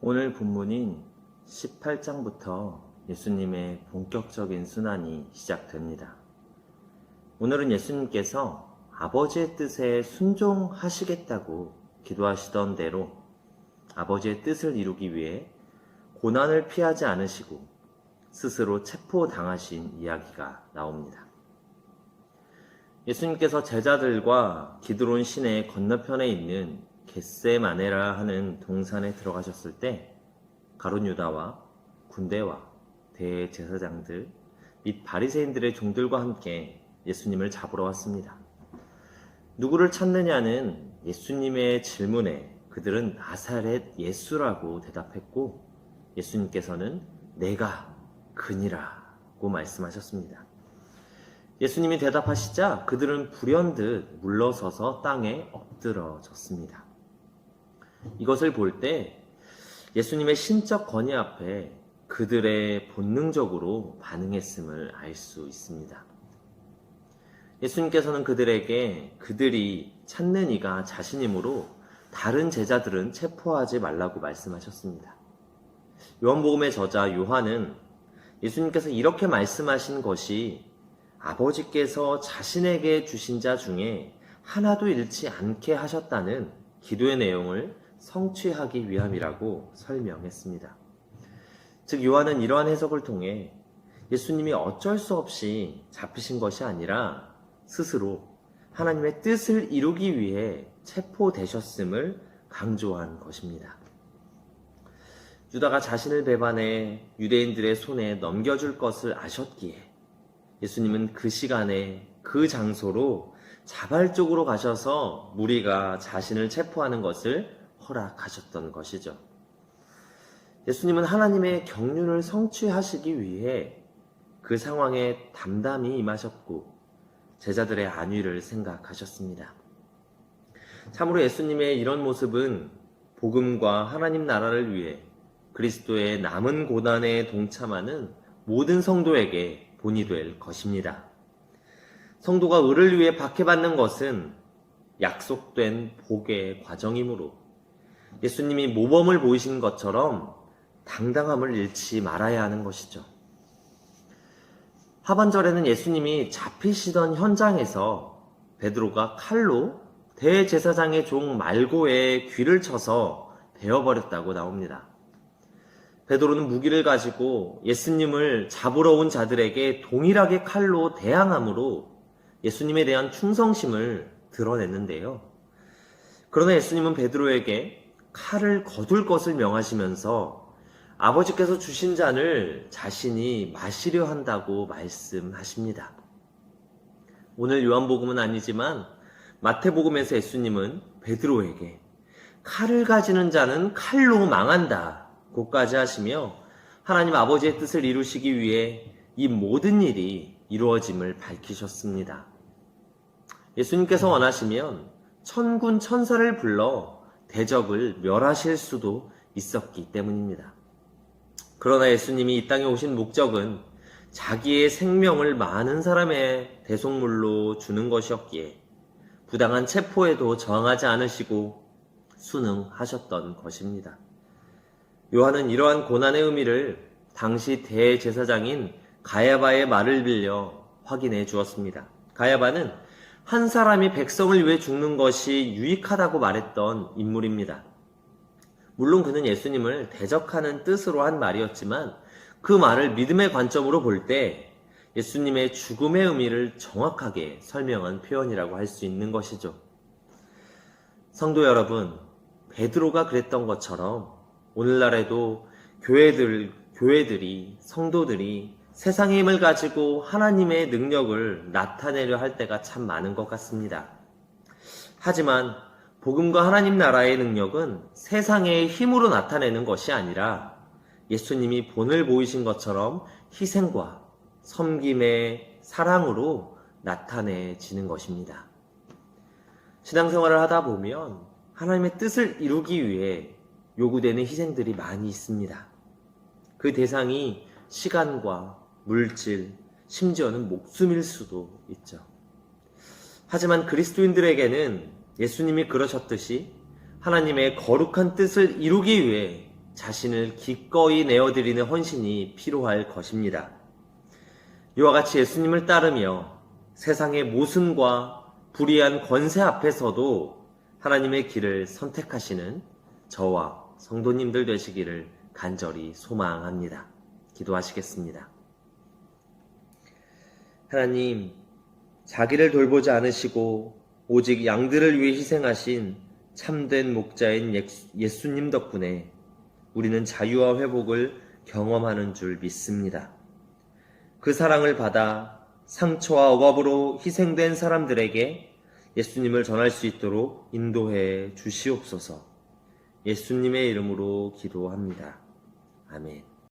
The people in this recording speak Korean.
오늘 본문인 18장부터 예수님의 본격적인 순환이 시작됩니다. 오늘은 예수님께서 아버지의 뜻에 순종하시겠다고 기도하시던 대로 아버지의 뜻을 이루기 위해 고난을 피하지 않으시고 스스로 체포당하신 이야기가 나옵니다. 예수님께서 제자들과 기드론 시내 건너편에 있는 겟세마네라 하는 동산에 들어가셨을 때 가룟 유다와 군대와 대제사장들 및 바리새인들의 종들과 함께 예수님을 잡으러 왔습니다. 누구를 찾느냐는 예수님의 질문에 그들은 나사렛 예수라고 대답했고 예수님께서는 내가 그니라고 말씀하셨습니다. 예수님이 대답하시자 그들은 불현듯 물러서서 땅에 엎드러졌습니다. 이것을 볼 때 예수님의 신적 권위 앞에 그들의 본능적으로 반응했음을 알 수 있습니다. 예수님께서는 그들에게 그들이 찾는 이가 자신이므로 다른 제자들은 체포하지 말라고 말씀하셨습니다. 요한복음의 저자 요한은 예수님께서 이렇게 말씀하신 것이 아버지께서 자신에게 주신 자 중에 하나도 잃지 않게 하셨다는 기도의 내용을 성취하기 위함이라고 설명했습니다. 즉 요한은 이러한 해석을 통해 예수님이 어쩔 수 없이 잡히신 것이 아니라 스스로 하나님의 뜻을 이루기 위해 체포되셨음을 강조한 것입니다. 유다가 자신을 배반해 유대인들의 손에 넘겨줄 것을 아셨기에 예수님은 그 시간에 그 장소로 자발적으로 가셔서 무리가 자신을 체포하는 것을 허락하셨던 것이죠. 예수님은 하나님의 경륜을 성취하시기 위해 그 상황에 담담히 임하셨고 제자들의 안위를 생각하셨습니다. 참으로 예수님의 이런 모습은 복음과 하나님 나라를 위해 그리스도의 남은 고난에 동참하는 모든 성도에게 본이 될 것입니다. 성도가 의를 위해 박해받는 것은 약속된 복의 과정이므로 예수님이 모범을 보이신 것처럼 당당함을 잃지 말아야 하는 것이죠. 하반절에는 예수님이 잡히시던 현장에서 베드로가 칼로 대제사장의 종 말고의 귀를 쳐서 베어버렸다고 나옵니다. 베드로는 무기를 가지고 예수님을 잡으러 온 자들에게 동일하게 칼로 대항함으로 예수님에 대한 충성심을 드러냈는데요. 그러나 예수님은 베드로에게 칼을 거둘 것을 명하시면서 아버지께서 주신 잔을 자신이 마시려 한다고 말씀하십니다. 오늘 요한복음은 아니지만 마태복음에서 예수님은 베드로에게 칼을 가지는 자는 칼로 망한다 고까지 하시며 하나님 아버지의 뜻을 이루시기 위해 이 모든 일이 이루어짐을 밝히셨습니다. 예수님께서 원하시면 천군 천사를 불러 대적을 멸하실 수도 있었기 때문입니다. 그러나 예수님이 이 땅에 오신 목적은 자기의 생명을 많은 사람의 대속물로 주는 것이었기에 부당한 체포에도 저항하지 않으시고 순응하셨던 것입니다. 요한은 이러한 고난의 의미를 당시 대제사장인 가야바의 말을 빌려 확인해 주었습니다. 가야바는 한 사람이 백성을 위해 죽는 것이 유익하다고 말했던 인물입니다. 물론 그는 예수님을 대적하는 뜻으로 한 말이었지만 그 말을 믿음의 관점으로 볼 때 예수님의 죽음의 의미를 정확하게 설명한 표현이라고 할 수 있는 것이죠. 성도 여러분, 베드로가 그랬던 것처럼 오늘날에도 교회들이, 성도들이 세상의 힘을 가지고 하나님의 능력을 나타내려 할 때가 참 많은 것 같습니다. 하지만 복음과 하나님 나라의 능력은 세상의 힘으로 나타내는 것이 아니라 예수님이 본을 보이신 것처럼 희생과 섬김의 사랑으로 나타내지는 것입니다. 신앙생활을 하다 보면 하나님의 뜻을 이루기 위해 요구되는 희생들이 많이 있습니다. 그 대상이 시간과 물질, 심지어는 목숨일 수도 있죠. 하지만 그리스도인들에게는 예수님이 그러셨듯이 하나님의 거룩한 뜻을 이루기 위해 자신을 기꺼이 내어드리는 헌신이 필요할 것입니다. 이와 같이 예수님을 따르며 세상의 모순과 불의한 권세 앞에서도 하나님의 길을 선택하시는 저와 성도님들 되시기를 간절히 소망합니다. 기도하시겠습니다. 하나님, 자기를 돌보지 않으시고 오직 양들을 위해 희생하신 참된 목자인 예수님 덕분에 우리는 자유와 회복을 경험하는 줄 믿습니다. 그 사랑을 받아 상처와 억압으로 희생된 사람들에게 예수님을 전할 수 있도록 인도해 주시옵소서. 예수님의 이름으로 기도합니다. 아멘.